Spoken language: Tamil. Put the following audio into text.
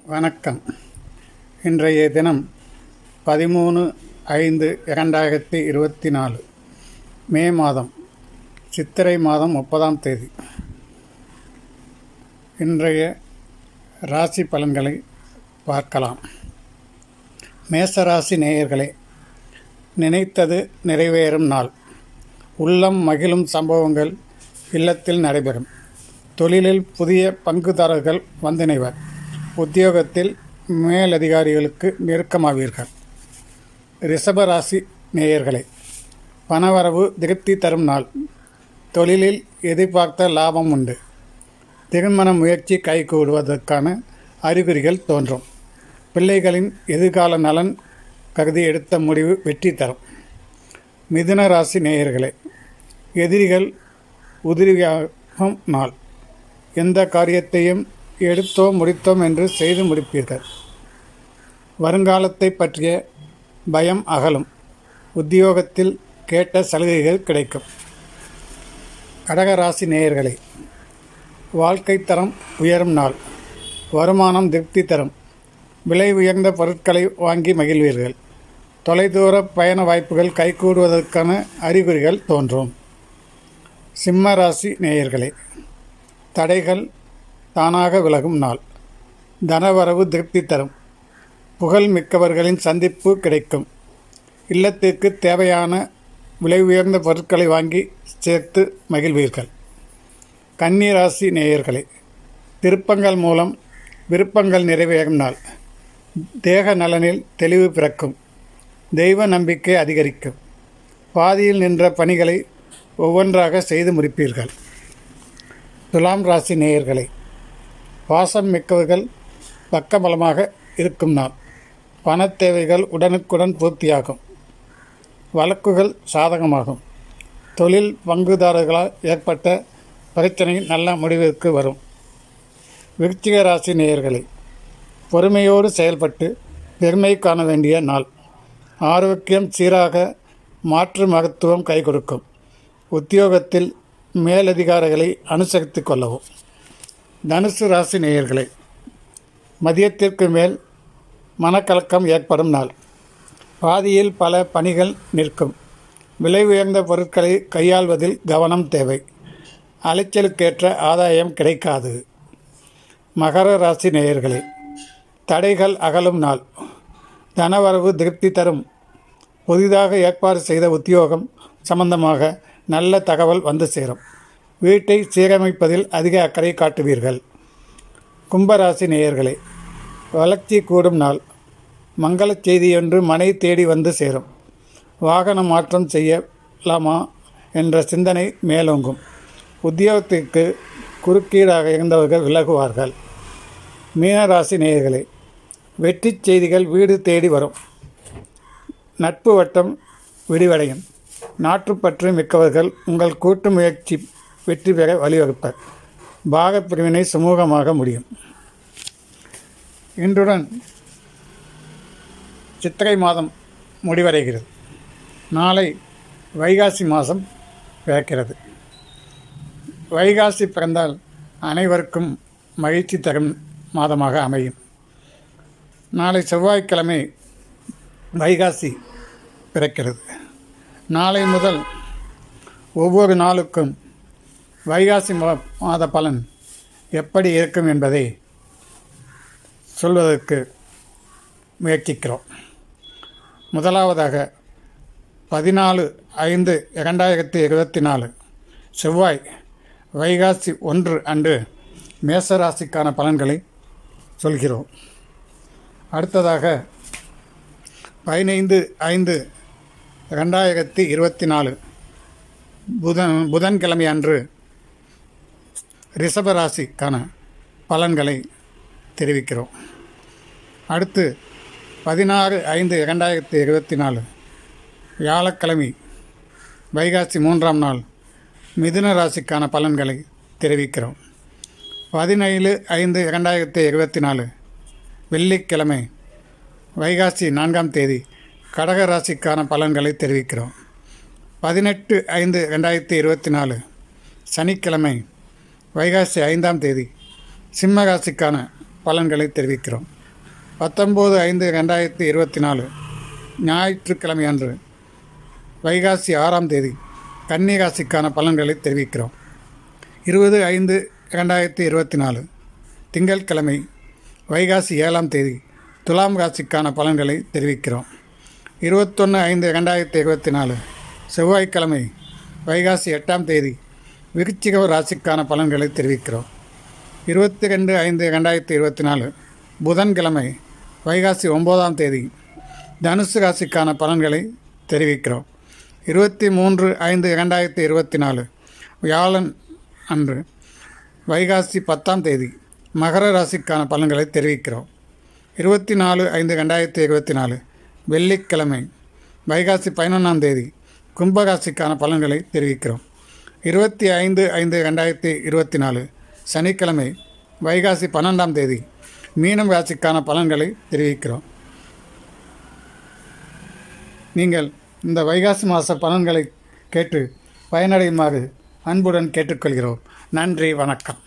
வணக்கம். இன்றைய தினம் 13/5/2024 மே மாதம், சித்திரை மாதம் 30ஆம் தேதி. இன்றைய ராசி பலன்களை பார்க்கலாம். மேசராசி நேயர்களே, நினைத்தது நிறைவேறும் நாள். உள்ளம் மகிழும் சம்பவங்கள் இல்லத்தில் நடைபெறும். தொழிலில் புதிய பங்குதாரர்கள் வந்திணைவர். உத்தியோகத்தில் மேலதிகாரிகளுக்கு நெருக்கமாவீர்கள். ரிஷபராசி நேயர்களே, பணவரவு திருப்தி தரும் நாள். தொழிலில் எதிர்பார்த்த லாபம் உண்டு. திருமண முயற்சி கைகூடுவதற்கான அறிகுறிகள் தோன்றும். பிள்ளைகளின் எதிர்கால நலன் கருதி எடுத்த முடிவு வெற்றி தரும். மிதுன ராசி நேயர்களே, எதிரிகள் உதிரியாகும் நாள். எந்த காரியத்தையும் எடுத்தோம் முடித்தோம் என்று செய்து முடிப்பீர்கள். வருங்காலத்தை பற்றிய பயம் அகலும். உத்தியோகத்தில் கேட்ட சலுகைகள் கிடைக்கும். கடகராசி நேயர்களே, வாழ்க்கை தரம் உயரும் நாள். வருமானம் திருப்தி தரும். விலை உயர்ந்த பொருட்களை வாங்கி மகிழ்வீர்கள். தொலைதூர பயண வாய்ப்புகள் கைகூடுவதற்கான அறிகுறிகள் தோன்றும். சிம்ம ராசி நேயர்களே, தடைகள் தானாக விலகும் நாள். தனவரவு திருப்தி தரும். புகழ் மிக்கவர்களின் சந்திப்பு கிடைக்கும். இல்லத்திற்கு தேவையான விலை உயர்ந்த பொருட்களை வாங்கி சேர்த்து மகிழ்வீர்கள். கன்னி ராசி நேயர்களே, திருப்பங்கள் மூலம் விருப்பங்கள் நிறைவேறும் நாள். தேக நலனில் தெளிவு பிறக்கும். தெய்வ நம்பிக்கை அதிகரிக்கும். பாதியில் நின்ற பணிகளை ஒவ்வொன்றாக செய்து முடிப்பீர்கள். துலாம் ராசி நேயர்களே, பாசம் மிக்கவர்கள் பக்கபலமாக இருக்கும் நாள். பணத் தேவைகள் உடனுக்குடன் பூர்த்தியாகும். வழக்குகள் சாதகமாகும். தொழில் பங்குதாரர்களால் ஏற்பட்ட பிரச்சனை நல்ல முடிவிற்கு வரும். விருச்சிக ராசி நேயர்களே, பொறுமையோடு செயல்பட்டு பெருமை காண வேண்டிய நாள். ஆரோக்கியம் சீராக, மாற்று மகத்துவம் கை கொடுக்கும். உத்தியோகத்தில் மேலதிகாரிகளை அனுசரித்து கொள்ளவும். தனுசு ராசி நேயர்களே, மதியத்திற்கு மேல் மனக்கலக்கம் ஏற்படும் நாள். பாதியில் பல பணிகள் நிற்கும். விலை உயர்ந்த பொருட்களை கையாள்வதில் கவனம் தேவை. அலைச்சலுக்கேற்ற ஆதாயம் கிடைக்காது. மகர ராசி நேயர்களே, தடைகள் அகலும் நாள். தனவரவு திருப்தி தரும். புதிதாக ஏற்பாடு செய்த உத்தியோகம் சம்பந்தமாக நல்ல தகவல் வந்து சேரும். வீட்டை சீரமைப்பதில் அதிக அக்கறை காட்டுவீர்கள். கும்பராசி நேயர்களே, வளர்ச்சி கூடும் நாள். மங்கள செய்தியொன்று மனை தேடி வந்து சேரும். வாகன மாற்றம் செய்யலாமா என்ற சிந்தனை மேலோங்கும். உத்தியோகத்திற்கு குறுக்கீடாக இருந்தவர்கள் விலகுவார்கள். மீனராசி நேயர்களே, வெற்றி செய்திகள் வீடு தேடி வரும். நட்பு வட்டம் விரிவடையும். நாட்டுப்பற்று மிக்கவர்கள் உங்கள் கூட்டு முயற்சி வெற்றி பெற வழிவகுப்பர். பாகப்பிரிவினை சுமூகமாக முடியும். இன்றுடன் சித்திரை மாதம் முடிவடைகிறது. நாளை வைகாசி மாதம் பிறக்கிறது. வைகாசி பிறந்தால் அனைவருக்கும் மகிழ்ச்சி தரும் மாதமாக அமையும். நாளை செவ்வாய்க்கிழமை வைகாசி பிறக்கிறது. நாளை முதல் ஒவ்வொரு நாளுக்கும் வைகாசி மாத பலன் எப்படி இருக்கும் என்பதை சொல்வதற்கு முயற்சிக்கிறோம். முதலாவதாக 14/5/2024 செவ்வாய் வைகாசி 1 அன்று மேசராசிக்கான பலன்களை சொல்கிறோம். அடுத்ததாக 15/5/2024 புதன்கிழமை அன்று ரிஷபராசிக்கான பலன்களை தெரிவிக்கிறோம். அடுத்து 16/5/2024 வியாழக்கிழமை வைகாசி 3ஆம் நாள் மிதுன ராசிக்கான பலன்களை தெரிவிக்கிறோம். 17/5/2024 வெள்ளிக்கிழமை வைகாசி 4ஆம் தேதி கடக ராசிக்கான பலன்களை தெரிவிக்கிறோம். 18/5/2024 சனிக்கிழமை வைகாசி 5ஆம் தேதி சிம்ம ராசிக்கான பலன்களை தெரிவிக்கிறோம். 19/5/2024 ஞாயிற்றுக்கிழமை அன்று வைகாசி 6ஆம் தேதி கன்னிராசிக்கான பலன்களை தெரிவிக்கிறோம். 20/5/2024 திங்கட்கிழமை வைகாசி 7ஆம் தேதி துலாம் ராசிக்கான பலன்களை தெரிவிக்கிறோம். 21/5/2024 செவ்வாய்க்கிழமை வைகாசி 8ஆம் தேதி விருச்சிக ராசிக்கான பலன்களை தெரிவிக்கிறோம். 22/5/2024 புதன்கிழமை வைகாசி 9ஆம் தேதி தனுசு ராசிக்கான பலன்களை தெரிவிக்கிறோம். 23/5/2024 வியாழன் அன்று வைகாசி 10ஆம் தேதி மகர ராசிக்கான பலன்களை தெரிவிக்கிறோம். 24/5/2024 வெள்ளிக்கிழமை வைகாசி 11ஆம் தேதி கும்பராசிக்கான பலன்களை தெரிவிக்கிறோம். 25/5/2024 சனிக்கிழமை வைகாசி 12ஆம் தேதி மீனம் ராசிக்கான பலன்களை தெரிவிக்கிறோம். நீங்கள் இந்த வைகாசி மாத பலன்களை கேட்டு பயனடையுமாறு அன்புடன் கேட்டுக்கொள்கிறோம். நன்றி, வணக்கம்.